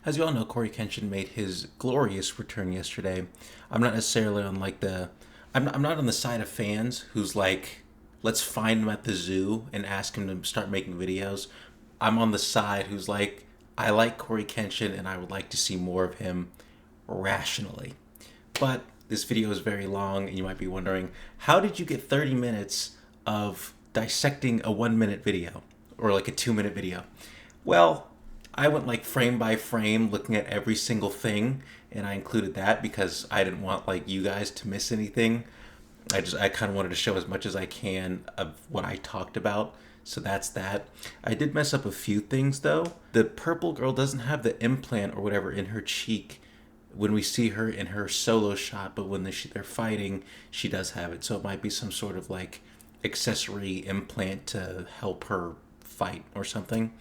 As you all know, CoryKenshin made his glorious return yesterday. I'm not necessarily on like I'm not on the side of fans who's like, let's find him at the zoo and ask him to start making videos. I'm on the side who's like, I like CoryKenshin and I would like to see more of him rationally. But this video is very long and you might be wondering, how did you get 30 minutes of dissecting a 1 minute video or like a 2 minute video? Well, I went like frame by frame looking at every single thing, and I included that because I didn't want like you guys to miss anything. I kind of wanted to show as much as I can of what I talked about. So that's that. I did mess up a few things though. The purple girl doesn't have the implant or whatever in her cheek when we see her in her solo shot, but when they're fighting, she does have it. So it might be some sort of like accessory implant to help her fight or something.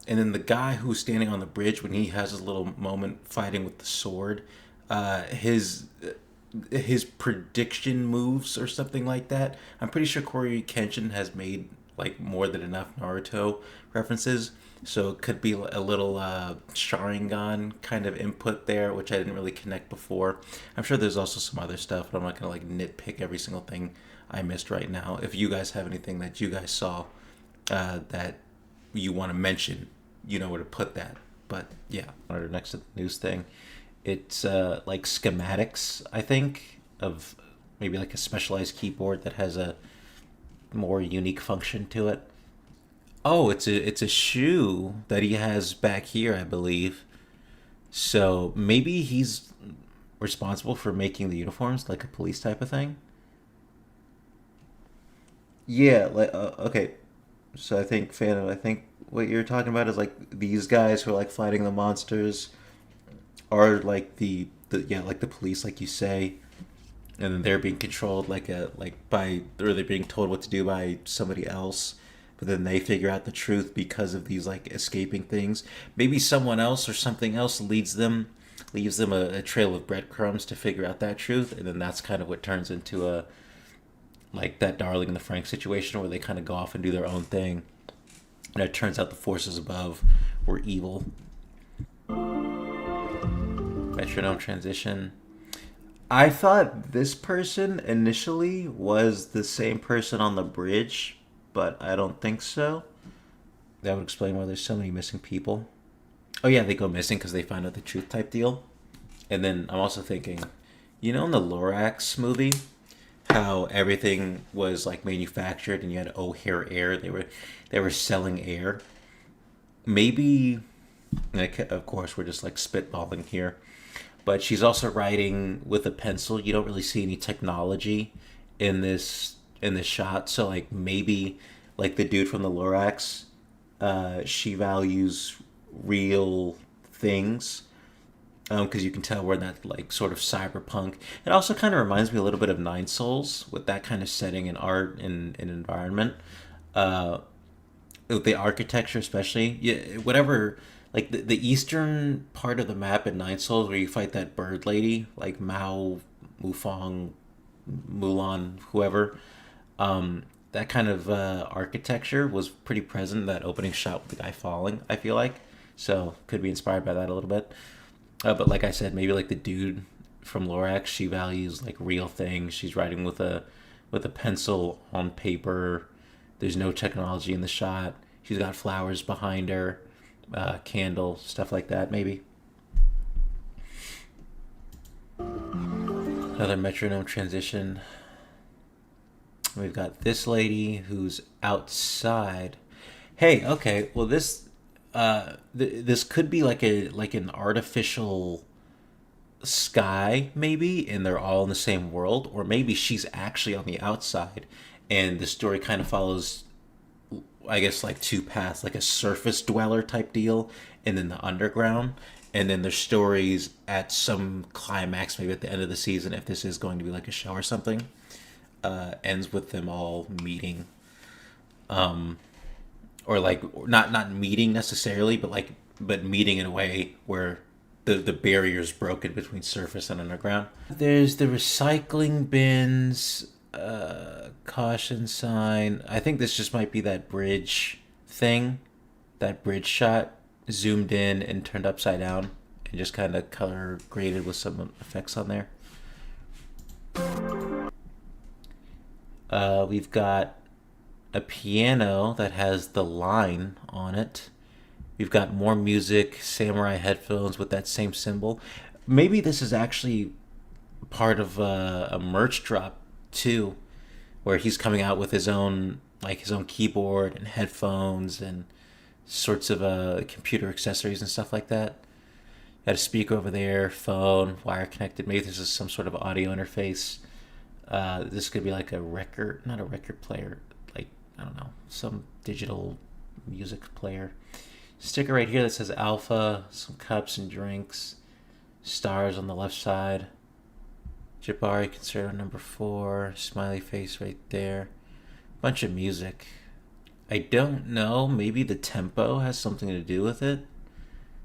And then the guy who's standing on the bridge when he has his little moment fighting with the sword, his prediction moves or something like that. I'm pretty sure CoryKenshin has made like more than enough Naruto references, so it could be a little Sharingan kind of input there, which I didn't really connect before. I'm sure there's also some other stuff, but I'm not gonna like nitpick every single thing I missed right now. If you guys have anything that you guys saw that you want to mention, you know where to put that. But yeah, next to the news thing, it's like schematics, I think, of maybe like a specialized keyboard that has a more unique function to it. Oh, it's a shoe that he has back here, I believe. So maybe he's responsible for making the uniforms, like a police type of thing. Yeah, like okay. So I think Phantom, I think what you're talking about is like these guys who are like fighting the monsters are like the yeah, like the police, like you say, and then they're being controlled or they're being told what to do by somebody else, but then they figure out the truth because of these like escaping things. Maybe someone else or something else leaves them a trail of breadcrumbs to figure out that truth, and then that's kind of what turns into a like that Darling in the Frank situation where they kind of go off and do their own thing, and it turns out the forces above were evil. Metronome transition. I thought this person initially was the same person on the bridge, but I don't think so. That would explain why there's so many missing people. Oh yeah, they go missing because they find out the truth type deal. And then I'm also thinking, you know, in the Lorax movie, how everything was like manufactured and you had O'Hare air. They were selling air. Maybe, like, of course, we're just like spitballing here, but she's also writing with a pencil. You don't really see any technology in this shot. So like maybe like the dude from the Lorax, she values real things, because you can tell we're in that like sort of cyberpunk. It also kind of reminds me a little bit of Nine Souls with that kind of setting and art and environment. Uh, with the architecture, especially, yeah, whatever. Like the eastern part of the map in Nine Souls, where you fight that bird lady, like Mao, Mufong, Mulan, whoever. That kind of architecture was pretty present in that opening shot with the guy falling, I feel like. So could be inspired by that a little bit. But like I said, maybe like the dude from Lorax, she values like real things. She's writing with a pencil on paper. There's no technology in the shot. She's got flowers behind her, candle, stuff like that. Maybe another metronome transition. We've got this lady who's outside. Hey, okay. Well, this could be like an artificial sky maybe, and they're all in the same world, or maybe she's actually on the outside and the story kind of follows, I guess, like two paths, like a surface dweller type deal and then the underground, and then there's stories at some climax maybe at the end of the season, if this is going to be like a show or something, ends with them all meeting, or like not meeting necessarily, but like meeting in a way where the barrier's broken between surface and underground. There's the recycling bins, caution sign. I think this just might be that bridge thing, that bridge shot zoomed in and turned upside down. and just kind of color graded with some effects on there. We've got a piano that has the line on it. We've got more music, samurai headphones with that same symbol. Maybe this is actually part of a merch drop too, where he's coming out with his own keyboard and headphones and sorts of computer accessories and stuff like that. Got a speaker over there, phone, wire connected. Maybe this is some sort of audio interface. This could be like a record, not a record player, like, I don't know, some digital music player. Sticker right here that says Alpha, some cups and drinks, stars on the left side. Jabari Concerto number 4, smiley face right there. Bunch of music. I don't know, maybe the tempo has something to do with it.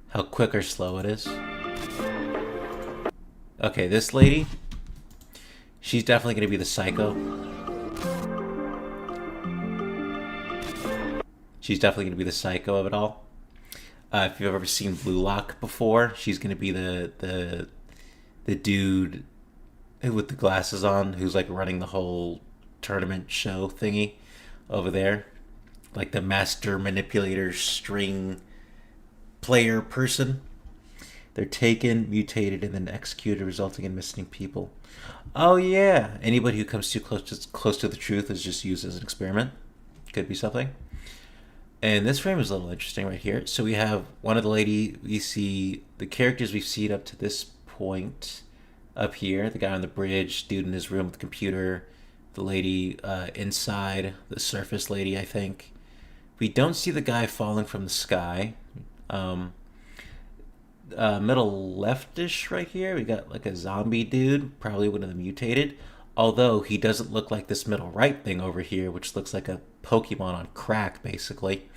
How quick or slow it is. Okay, this lady, she's definitely going to be the psycho. She's definitely going to be the psycho of it all. If you've ever seen Blue Lock before, she's going to be the dude with the glasses on who's like running the whole tournament show thingy over there. Like the master manipulator string player person. They're taken, mutated, and then executed, resulting in missing people. Oh yeah, anybody who comes too close to the truth is just used as an experiment. Could be something. And this frame is a little interesting right here. So we have one of the lady, we see the characters we've seen up to this point up here. The guy on the bridge, dude in his room with the computer, the lady inside, the surface lady, I think. We don't see the guy falling from the sky. Middle leftish right here, we got like a zombie dude, probably one of the mutated. Although he doesn't look like this middle right thing over here, which looks like a Pokemon on crack, basically.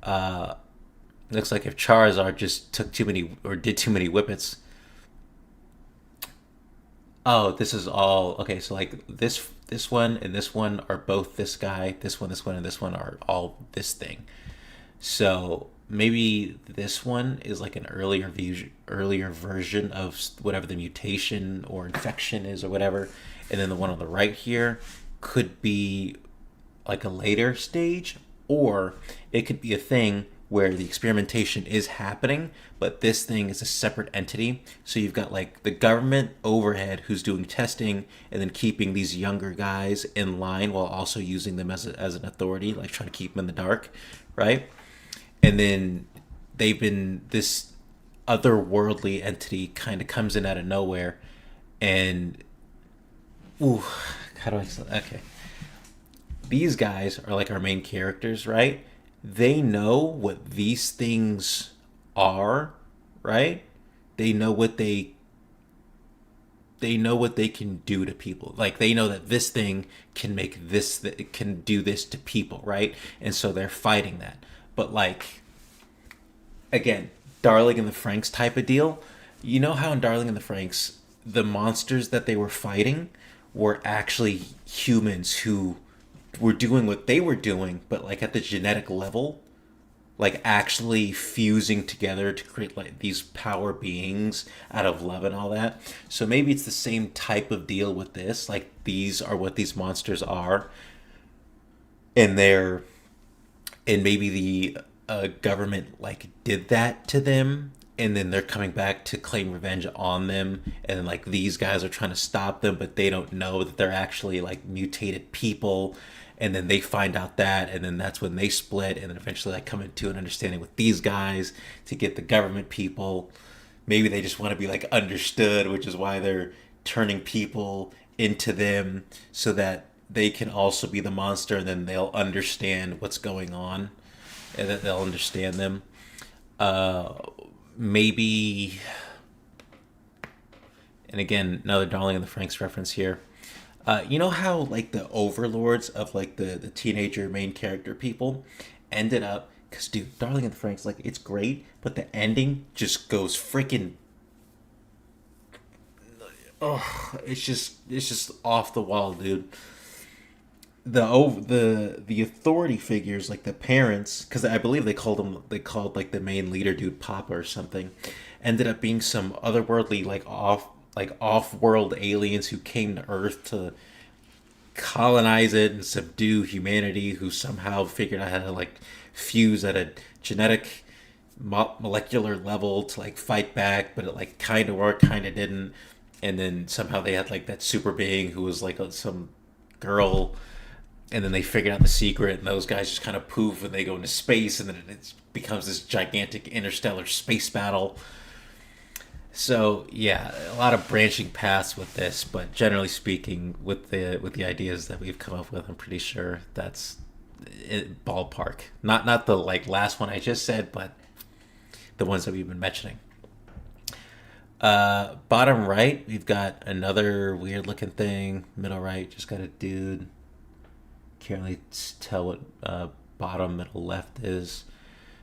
Looks like if Charizard just took too many or did too many whippets. Oh, this is all okay. So like this one and this one are both this guy. This one, and this one are all this thing. So maybe this one is like an earlier version of whatever the mutation or infection is or whatever, and then the one on the right here could be like a later stage, or it could be a thing where the experimentation is happening, but this thing is a separate entity. So you've got like the government overhead who's doing testing and then keeping these younger guys in line while also using them as an authority, like trying to keep them in the dark, right? And then they've been, this otherworldly entity kind of comes in out of nowhere, and ooh, how do I say? Okay, these guys are like our main characters, right? They know what these things are, right? They know what they can do to people. Like they know that this thing can make this, that it can do this to people, right? And so they're fighting that. But like, again, Darling in the Franxx type of deal. You know how in Darling in the Franxx, the monsters that they were fighting were actually humans who were doing what they were doing, but like at the genetic level, like actually fusing together to create like these power beings out of love and all that. So maybe it's the same type of deal with this. Like these are what these monsters are, and maybe the government like did that to them, and then they're coming back to claim revenge on them, and then like these guys are trying to stop them, but they don't know that they're actually like mutated people, and then they find out that, and then that's when they split, and then eventually like come into an understanding with these guys to get the government people. Maybe they just want to be like understood, which is why they're turning people into them so that they can also be the monster, and then they'll understand what's going on, and then they'll understand them. Maybe, and again, another Darling in the Franxx reference here. You know how like the overlords of like the teenager main character people ended up, because dude, Darling in the Franxx, like it's great, but the ending just goes freaking, oh, it's just off the wall, dude. The authority figures, like the parents, because I believe they called like the main leader dude Papa or something, ended up being some otherworldly, like off-world aliens who came to Earth to colonize it and subdue humanity, who somehow figured out how to like fuse at a genetic molecular level to like fight back, but it like kind of worked, kind of didn't. And then somehow they had like that super being who was like some girl, and then they figured out the secret, and those guys just kind of poof and they go into space, and then it becomes this gigantic interstellar space battle. So yeah, a lot of branching paths with this, but generally speaking, with the ideas that we've come up with, I'm pretty sure that's it, ballpark. Not the like last one I just said, but the ones that we've been mentioning. Bottom right, we've got another weird looking thing. Middle right, just got a dude. Can't really tell what bottom middle left is.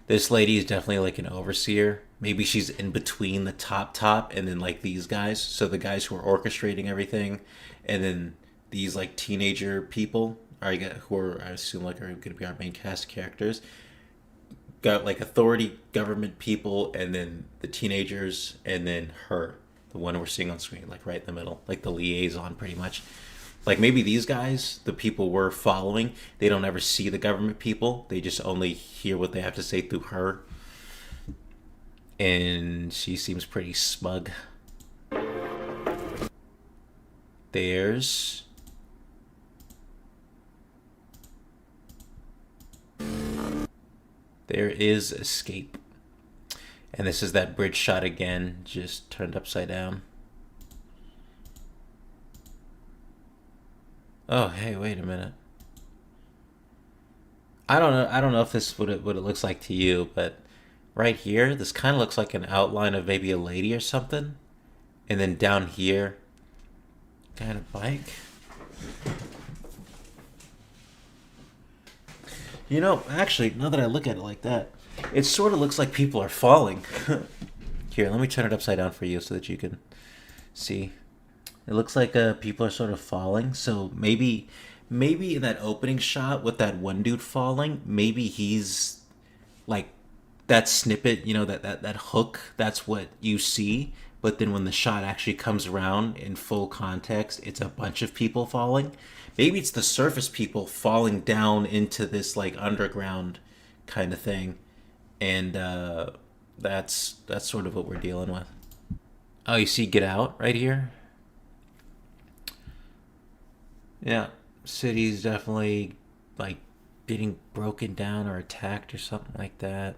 This lady is definitely like an overseer. Maybe she's in between the top and then like these guys. So the guys who are orchestrating everything, and then these like teenager people are who are, I assume, like are going to be our main cast characters. Got like authority, government people, and then the teenagers, and then her, the one we're seeing on screen, like right in the middle, like the liaison, pretty much. Like maybe these guys, the people we're following, they don't ever see the government people. They just only hear what they have to say through her. And she seems pretty smug. There's there is escape. And this is that bridge shot again, just turned upside down. Oh, hey, wait a minute. I don't know if this what it looks like to you, but right here, this kind of looks like an outline of maybe a lady or something. And then down here, kind of bike. You know, actually, now that I look at it like that, it sort of looks like people are falling. Here, let me turn it upside down for you so that you can see. It looks like people are sort of falling. So maybe in that opening shot with that one dude falling, maybe he's like that snippet, you know, that hook. That's what you see. But then when the shot actually comes around in full context, it's a bunch of people falling. Maybe it's the surface people falling down into this like underground kind of thing, and that's sort of what we're dealing with. Oh, you see, Get Out right here. Yeah, city's definitely like getting broken down or attacked or something like that.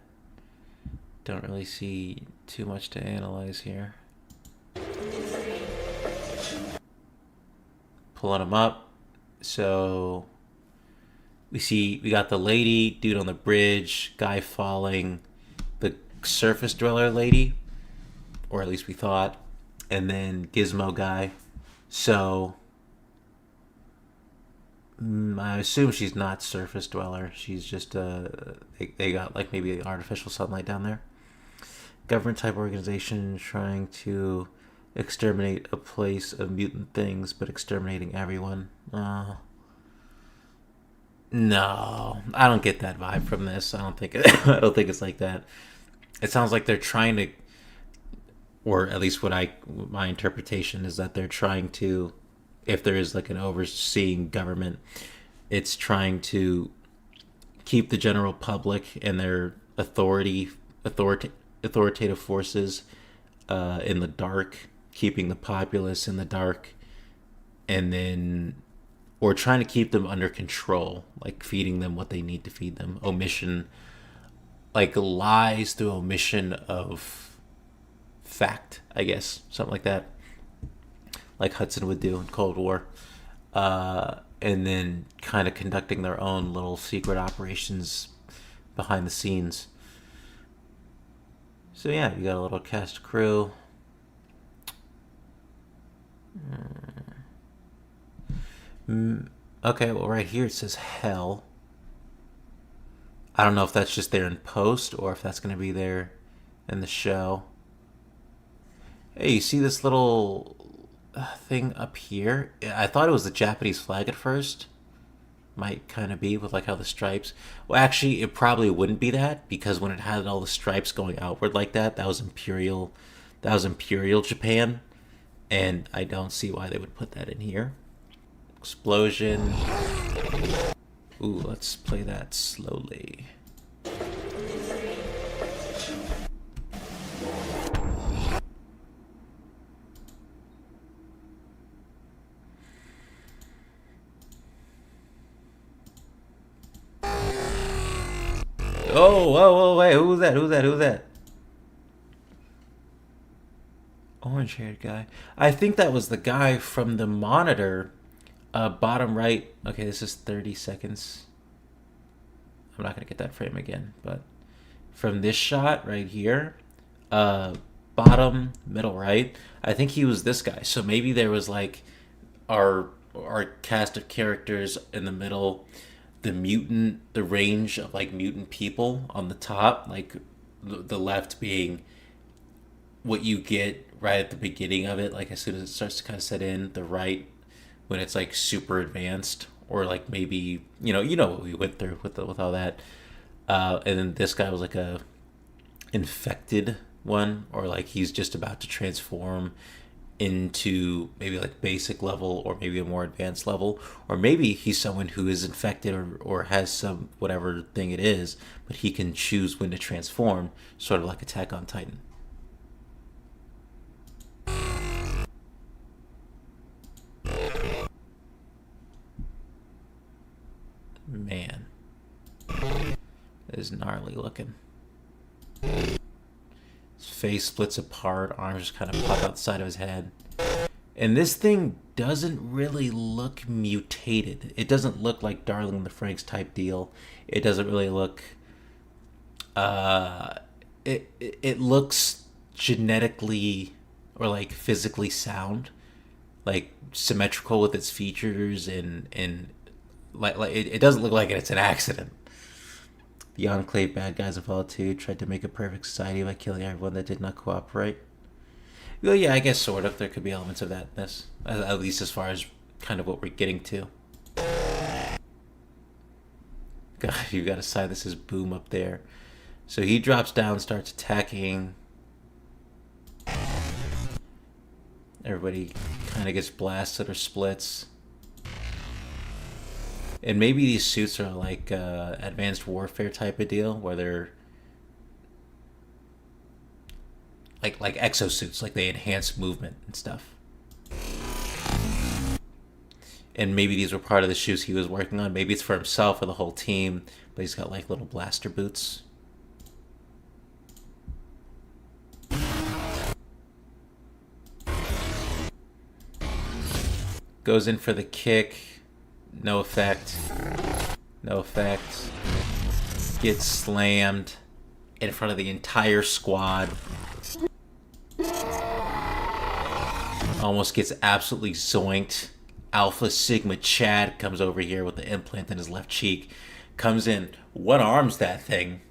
Don't really see too much to analyze here. Pulling them up. So we got the lady, dude on the bridge, guy falling, the surface dweller lady, or at least we thought, and then Gizmo guy. So I assume she's not surface dweller. She's just they got like maybe artificial sunlight down there. Government type organization trying to exterminate a place of mutant things, but exterminating everyone. No, I don't get that vibe from this. I don't think I don't think it's like that. It sounds like they're trying to, or at least my interpretation is that they're trying to, if there is like an overseeing government, it's trying to keep the general public and their authoritative forces in the dark, keeping the populace in the dark, and then or trying to keep them under control, like feeding them what they need to feed them. Omission, like lies through omission of fact, I guess, something like that, like Hudson would do in Cold War. And then kind of conducting their own little secret operations behind the scenes. So yeah, you got a little cast crew. Okay, well right here it says hell. I don't know if that's just there in post or if that's going to be there in the show. Hey, you see this little thing up here? I thought it was the Japanese flag at first. might kind of be with like how the stripes. Well, actually, it probably wouldn't be that because when it had all the stripes going outward like that, that was imperial. That was Imperial Japan, and I don't see why they would put that in here. Explosion. Ooh, let's play that slowly. Oh, whoa, whoa, wait, who's that? Who's that? Who's that? Orange haired guy. I think that was the guy from the monitor. Bottom right. Okay, this is 30 seconds. I'm not going to get that frame again, but from this shot right here, bottom middle right, I think he was this guy. So maybe there was like our cast of characters in the middle, the range of like mutant people on the top, like the left being what you get right at the beginning of it, like as soon as it starts to kind of set in, the right when it's like super advanced, or like maybe you know what we went through with all that, and then this guy was like a infected one, or like he's just about to transform into maybe like basic level or maybe a more advanced level, or maybe he's someone who is infected or has some whatever thing it is, but he can choose when to transform, sort of like Attack on Titan. Man, that is gnarly looking. His face splits apart, arms just kind of pop out the side of his head. And this thing doesn't really look mutated. It doesn't look like Darling in the Franxx type deal. It doesn't really look... It looks genetically or like physically sound. Like symmetrical with its features, and like it doesn't look like it's an accident. The Enclave bad guys of all two tried to make a perfect society by killing everyone that did not cooperate. Well, yeah, I guess sort of. There could be elements of that in this, at least as far as kind of what we're getting to. God, you got to side this is Boom up there. So he drops down, starts attacking. Everybody kind of gets blasted or splits. And maybe these suits are like advanced warfare type of deal, where they're like exosuits, like they enhance movement and stuff. And maybe these were part of the shoes he was working on. Maybe it's for himself or the whole team, but he's got like little blaster boots. Goes in for the kick. No effect. No effect. Gets slammed in front of the entire squad. Almost gets absolutely zoinked. Alpha Sigma Chad comes over here with the implant in his left cheek. Comes in, one arms that thing.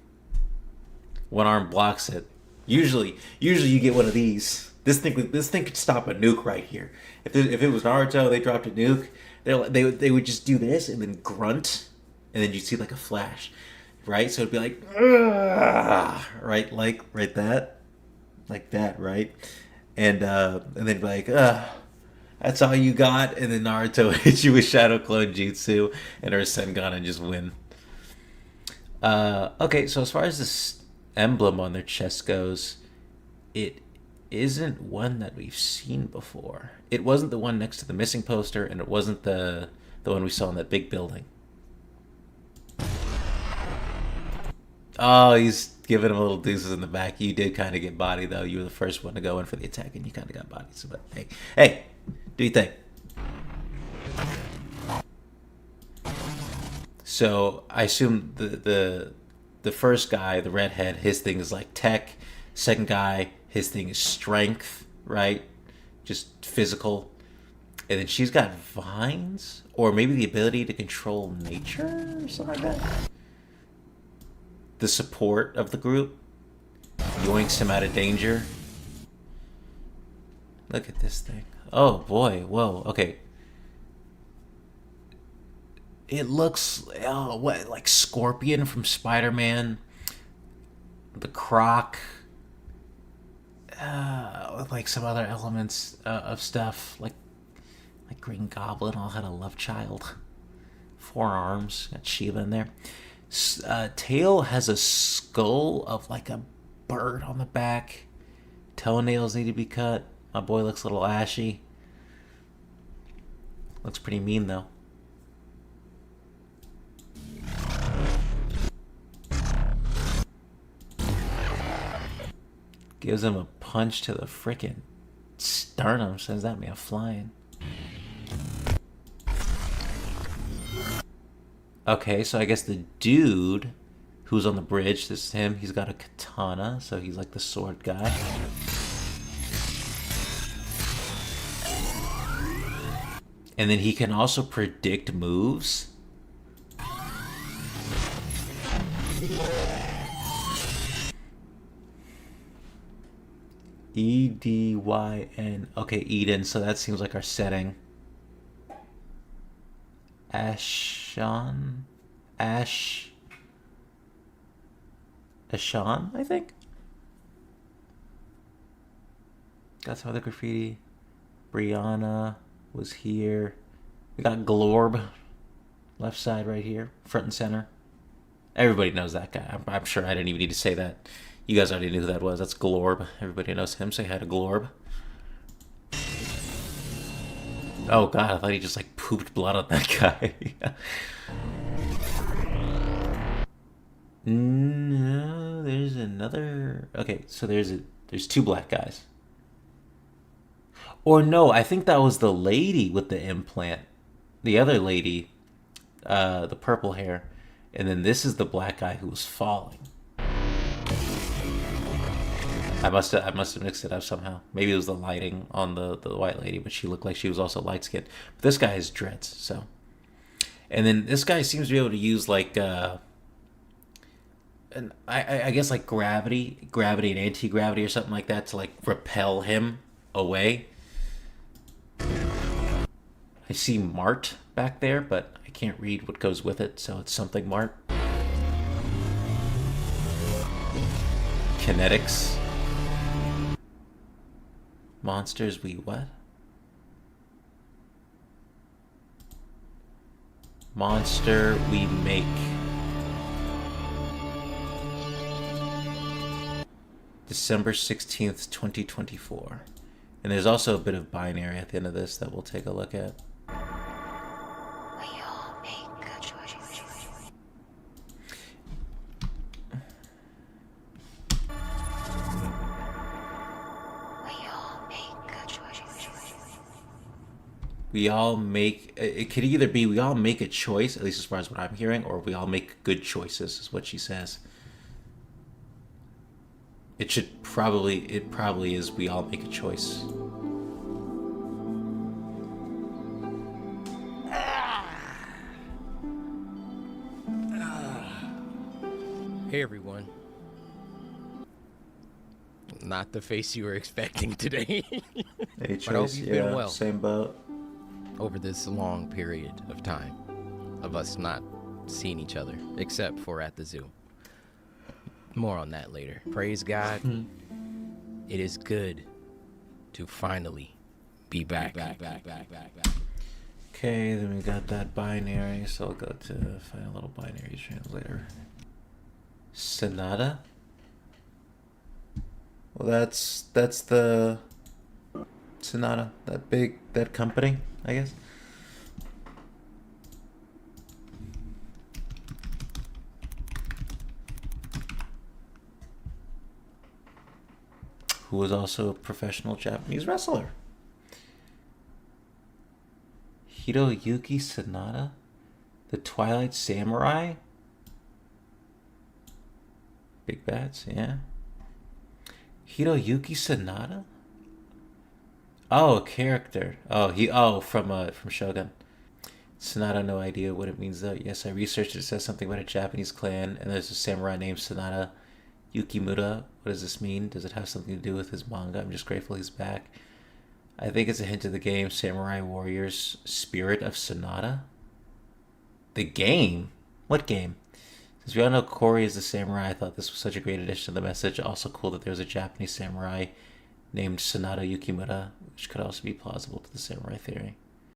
One arm blocks it. Usually you get one of these. This thing could stop a nuke right here. If it was Naruto, they dropped a nuke. They would just do this and then grunt, and then you'd see like a flash, right? So it'd be like, right, like that, right? And then be like, that's all you got. And then Naruto hits you with Shadow Clone Jutsu and her Sengun and just win. Okay, so as far as this emblem on their chest goes, it isn't one that we've seen before. It wasn't the one next to the missing poster, and it wasn't the one we saw in that big building. Oh, he's giving him a little deuces in the back. You did kind of get body, though. You were the first one to go in for the attack, and you kind of got body. So, but hey, do your thing. So I assume the first guy, the redhead, his thing is like tech. Second guy, his thing is strength, right? Just physical. And then she's got vines, or maybe the ability to control nature or something like that. The support of the group yoinks him out of danger. Look at this thing. Oh boy, whoa, okay. It looks like Scorpion from Spider-Man, the Croc, with like some other elements of stuff like Green Goblin all had a love child. 4 arms, got Shiva in there. Tail has a skull of like a bird on the back. Toenails need to be cut. My boy looks a little ashy. Looks pretty mean though. Gives him a punch to the frickin' sternum. Sends that man flying. Okay, so I guess the dude who's on the bridge, this is him. He's got a katana, so he's like the sword guy. And then he can also predict moves. Edyn. Okay, Eden, so that seems like our setting. Ashan, I think. Got some other graffiti. Brianna was here. We got Glorb, left side right here, front and center. Everybody knows that guy. I'm sure I didn't even need to say that. You guys already knew who that was. That's Glorb. Everybody knows him. Say hi to Glorb. Oh god, I thought he just like pooped blood on that guy. No, there's another. Okay, so there's 2 black guys. Or no, I think that was the lady with the implant. The other lady, the purple hair, and then this is the black guy who was falling. I must have mixed it up somehow. Maybe it was the lighting on the white lady, but she looked like she was also light skinned. But this guy has dreads, so. And then this guy seems to be able to use like, I guess like gravity and anti-gravity or something like that to like repel him away. I see Mart back there, but I can't read what goes with it, so it's something Mart. Kinetics. Monsters we what? Monster we make. December 16th, 2024. And there's also a bit of binary at the end of this that we'll take a look at. We all make, it could either be we all make a choice, at least as far as what I'm hearing, or we all make good choices, is what she says. It probably is we all make a choice. Hey everyone. Not the face you were expecting today. Hey, But I hope you've been well same boat. over this long period of time of us not seeing each other, except for at the zoo. More on that later. Praise God. It is good to finally be back. Okay, then we got that binary, so I'll go to find a little binary translator. Sonata? Well, that's the Sonata, that company, I guess. Who was also a professional Japanese wrestler. Hiroyuki Sanada? The Twilight Samurai? Big bats, yeah. Hiroyuki Sanada? Oh, a character. From Shogun. Sanada, no idea what it means though. Yes, I researched it. It says something about a Japanese clan, and there's a samurai named Sanada Yukimura. What does this mean? Does it have something to do with his manga? I'm just grateful he's back. I think it's a hint of the game Samurai Warriors Spirit of Sonata. The game? What game? Since we all know Cory is the samurai, I thought this was such a great addition to the message. Also cool that there was a Japanese samurai named Sanada Yukimura, which could also be plausible to the samurai theory.